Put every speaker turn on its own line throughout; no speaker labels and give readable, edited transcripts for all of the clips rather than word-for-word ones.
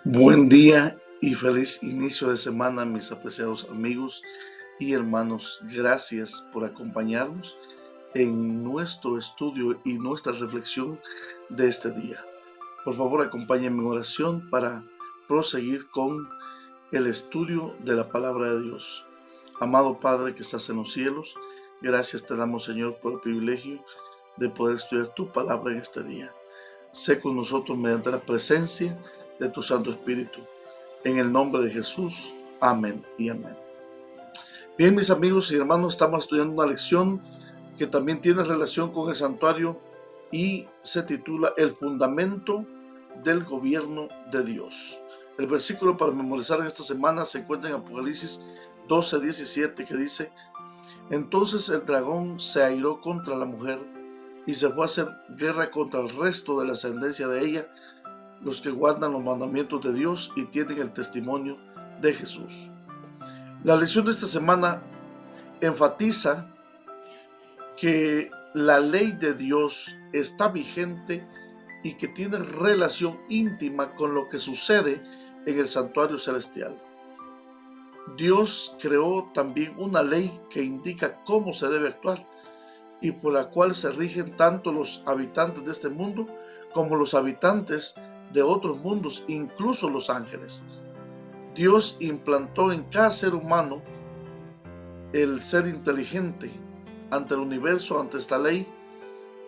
Buen día y feliz inicio de semana, mis apreciados amigos y hermanos. Gracias por acompañarnos en nuestro estudio y nuestra reflexión de este día. Por favor, acompáñenme en oración para proseguir con el estudio de la palabra de Dios. Amado Padre que estás en los cielos, gracias te damos, Señor, por el privilegio de poder estudiar tu palabra en este día. Sé con nosotros mediante la presencia de tu Santo Espíritu. En el nombre de Jesús, amén y amén. Bien, mis amigos y hermanos, estamos estudiando una lección que también tiene relación con el santuario y se titula El fundamento del gobierno de Dios. El versículo para memorizar en esta semana se encuentra en Apocalipsis 12:17, que dice: Entonces el dragón se airó contra la mujer y se fue a hacer guerra contra el resto de la ascendencia de ella, los que guardan los mandamientos de Dios y tienen el testimonio de Jesús. La lección de esta semana enfatiza que la ley de Dios está vigente y que tiene relación íntima con lo que sucede en el santuario celestial. Dios creó también una ley que indica cómo se debe actuar y por la cual se rigen tanto los habitantes de este mundo como los habitantes de otros mundos, incluso los ángeles. Dios implantó en cada ser humano el ser inteligente ante el universo, ante esta ley,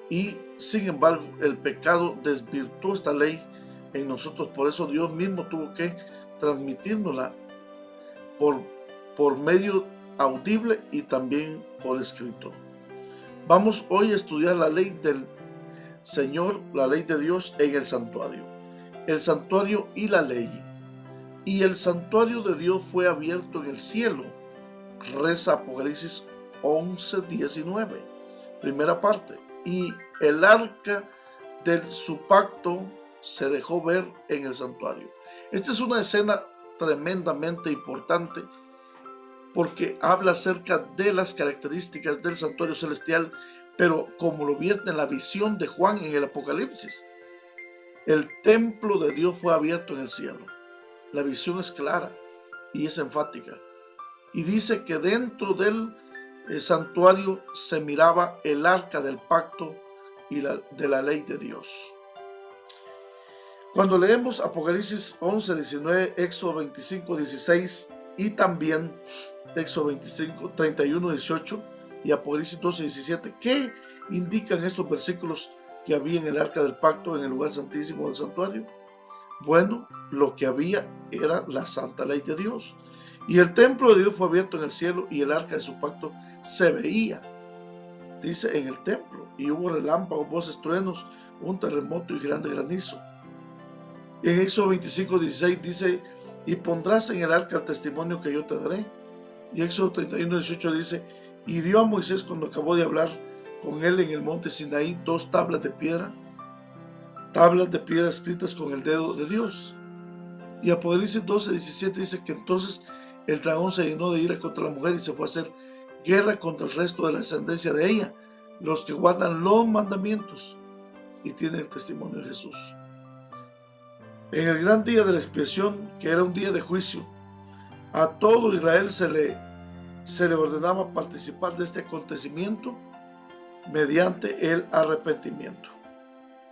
y sin embargo el pecado desvirtuó esta ley en nosotros. Por eso Dios mismo tuvo que transmitírnosla por, por medio audible y también por escrito. Vamos hoy a estudiar la ley del Señor, la ley de Dios en el santuario. El santuario y la ley. Y el santuario de Dios fue abierto en el cielo. Reza Apocalipsis 11:19, primera parte. Y el arca de su pacto se dejó ver en el santuario. Esta es una escena tremendamente importante porque habla acerca de las características del santuario celestial, pero como lo vierte en la visión de Juan en el Apocalipsis. El templo de Dios fue abierto en el cielo. La visión es clara y es enfática. Y dice que dentro del santuario se miraba el arca del pacto y de la ley de Dios. Cuando leemos Apocalipsis 11:19, Éxodo 25:16 y también Éxodo 31:18 y Apocalipsis 12:17, ¿qué indican estos versículos que había en el arca del pacto en el lugar santísimo del santuario? Bueno, lo que había era la santa ley de Dios. Y el templo de Dios fue abierto en el cielo y el arca de su pacto se veía, dice, en el templo. Y hubo relámpagos, voces, truenos, un terremoto y grande granizo. En Éxodo 25:16 dice: y pondrás en el arca el testimonio que yo te daré. Y Éxodo 31:18 dice: y dio a Moisés, cuando acabó de hablar con él en el monte Sinaí, 2 tablas de piedra escritas con el dedo de Dios. Y Apocalipsis 12:17 dice que entonces el dragón se llenó de ira contra la mujer y se fue a hacer guerra contra el resto de la descendencia de ella, los que guardan los mandamientos y tienen el testimonio de Jesús. En el gran día de la expiación, que era un día de juicio, a todo Israel se le ordenaba participar de este acontecimiento mediante el arrepentimiento,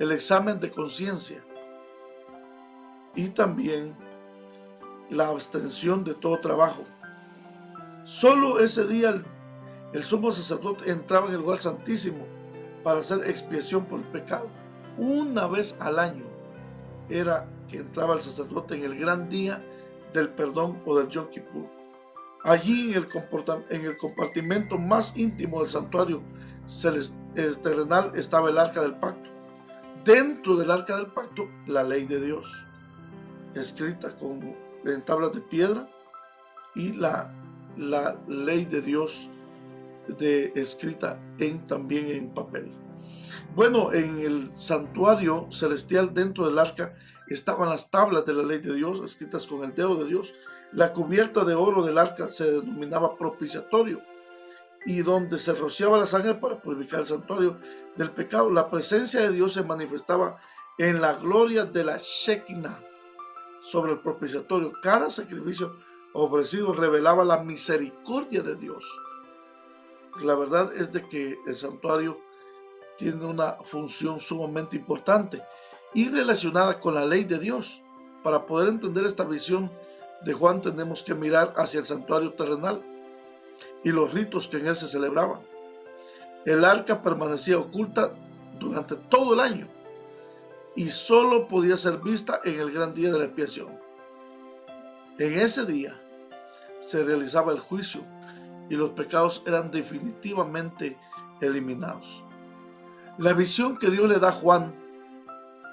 el examen de conciencia y también la abstención de todo trabajo. Solo ese día el sumo sacerdote entraba en el lugar santísimo para hacer expiación por el pecado. Una vez al año era que entraba el sacerdote en el gran día del perdón o del Yom Kippur. Allí en el compartimento más íntimo del santuario terrenal estaba el arca del pacto. Dentro del arca del pacto, la ley de Dios, escrita en tablas de piedra, y la ley de Dios escrita también en papel. Bueno, en el santuario celestial, dentro del arca, estaban las tablas de la ley de Dios, escritas con el dedo de Dios. La cubierta de oro del arca se denominaba propiciatorio, y donde se rociaba la sangre para purificar el santuario del pecado. La presencia de Dios se manifestaba en la gloria de la Shekinah sobre el propiciatorio. Cada sacrificio ofrecido revelaba la misericordia de Dios. La verdad es de que el santuario tiene una función sumamente importante y relacionada con la ley de Dios. Para poder entender esta visión de Juan tenemos que mirar hacia el santuario terrenal y los ritos que en él se celebraban. El arca permanecía oculta durante todo el año y solo podía ser vista en el gran día de la expiación. En ese día se realizaba el juicio y los pecados eran definitivamente eliminados. La visión que Dios le da a Juan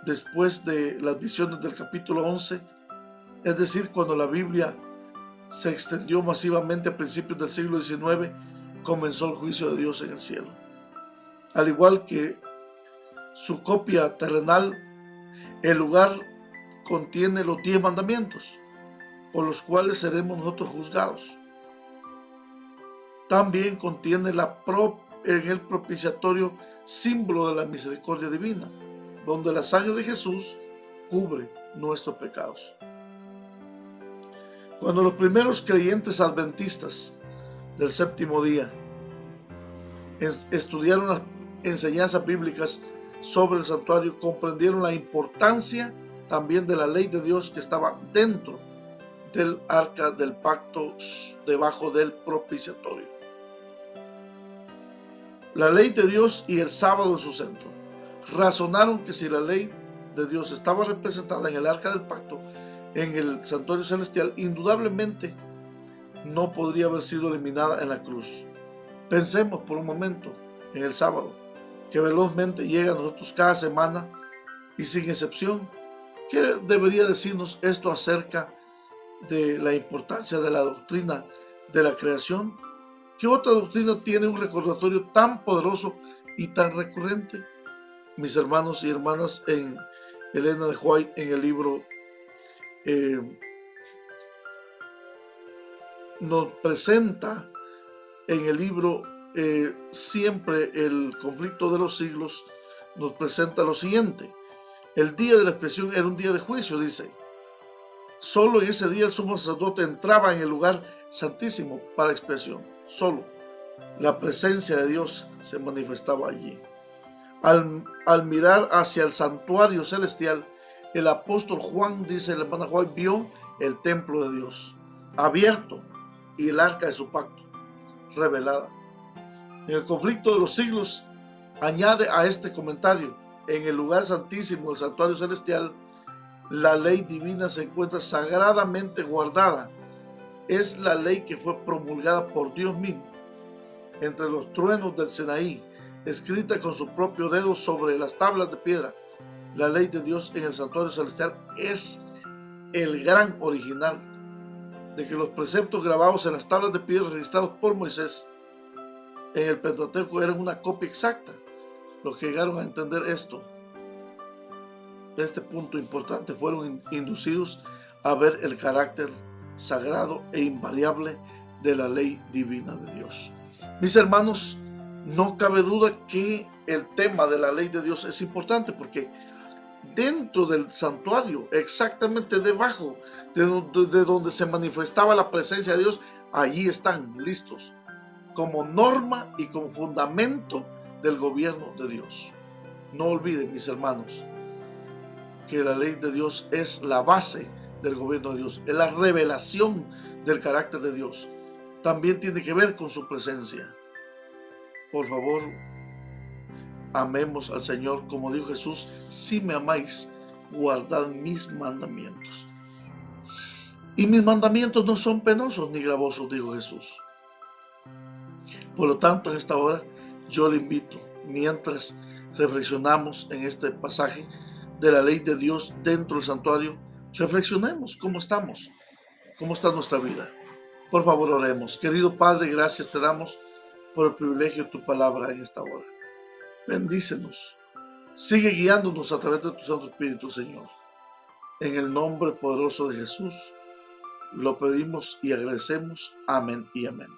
después de las visiones del capítulo 11, es decir, cuando la Biblia se extendió masivamente a principios del siglo XIX, comenzó el juicio de Dios en el cielo. Al igual que su copia terrenal, el lugar contiene los 10 mandamientos, por los cuales seremos nosotros juzgados. También contiene en el propiciatorio símbolo de la misericordia divina, donde la sangre de Jesús cubre nuestros pecados. Cuando los primeros creyentes adventistas del séptimo día estudiaron las enseñanzas bíblicas sobre el santuario, comprendieron la importancia también de la ley de Dios que estaba dentro del arca del pacto, debajo del propiciatorio. La ley de Dios y el sábado en su centro. Razonaron que si la ley de Dios estaba representada en el arca del pacto, en el santuario celestial, indudablemente no podría haber sido eliminada en la cruz. Pensemos por un momento en el sábado, que velozmente llega a nosotros cada semana y sin excepción. ¿Qué debería decirnos esto acerca de la importancia de la doctrina de la creación? ¿Qué otra doctrina tiene un recordatorio tan poderoso y tan recurrente? Mis hermanos y hermanas, en Elena de White, en el libro, nos presenta en el libro Siempre el conflicto de los siglos, nos presenta lo siguiente. El día de la expiación era un día de juicio, dice. Solo en ese día el sumo sacerdote entraba en el lugar santísimo para expiación. Solo la presencia de Dios se manifestaba allí. Al mirar hacia el santuario celestial, el apóstol Juan, dice la hermana Juan, vio el templo de Dios abierto y el arca de su pacto revelada. En el conflicto de los siglos, añade a este comentario: en el lugar santísimo del santuario celestial, la ley divina se encuentra sagradamente guardada. Es la ley que fue promulgada por Dios mismo entre los truenos del Sinaí, escrita con su propio dedo sobre las tablas de piedra. La ley de Dios en el santuario celestial es el gran original de que los preceptos grabados en las tablas de piedra registrados por Moisés en el Pentateuco eran una copia exacta. Los que llegaron a entender este punto importante, fueron inducidos a ver el carácter sagrado e invariable de la ley divina de Dios. Mis hermanos, no cabe duda que el tema de la ley de Dios es importante, porque dentro del santuario, exactamente debajo de donde se manifestaba la presencia de Dios, allí están listos como norma y como fundamento del gobierno de Dios. No olviden, mis hermanos, que la ley de Dios es la base del gobierno de Dios, es la revelación del carácter de Dios. También tiene que ver con su presencia. Por favor, amemos al Señor, como dijo Jesús: si me amáis, guardad mis mandamientos. Y mis mandamientos no son penosos ni gravosos, dijo Jesús. Por lo tanto, en esta hora yo le invito, mientras reflexionamos en este pasaje de la ley de Dios dentro del santuario, reflexionemos cómo estamos, cómo está nuestra vida. Por favor, oremos. Querido Padre, gracias te damos por el privilegio de tu palabra en esta hora. Bendícenos. Sigue guiándonos a través de tu Santo Espíritu, Señor. En el nombre poderoso de Jesús lo pedimos y agradecemos. Amén y amén.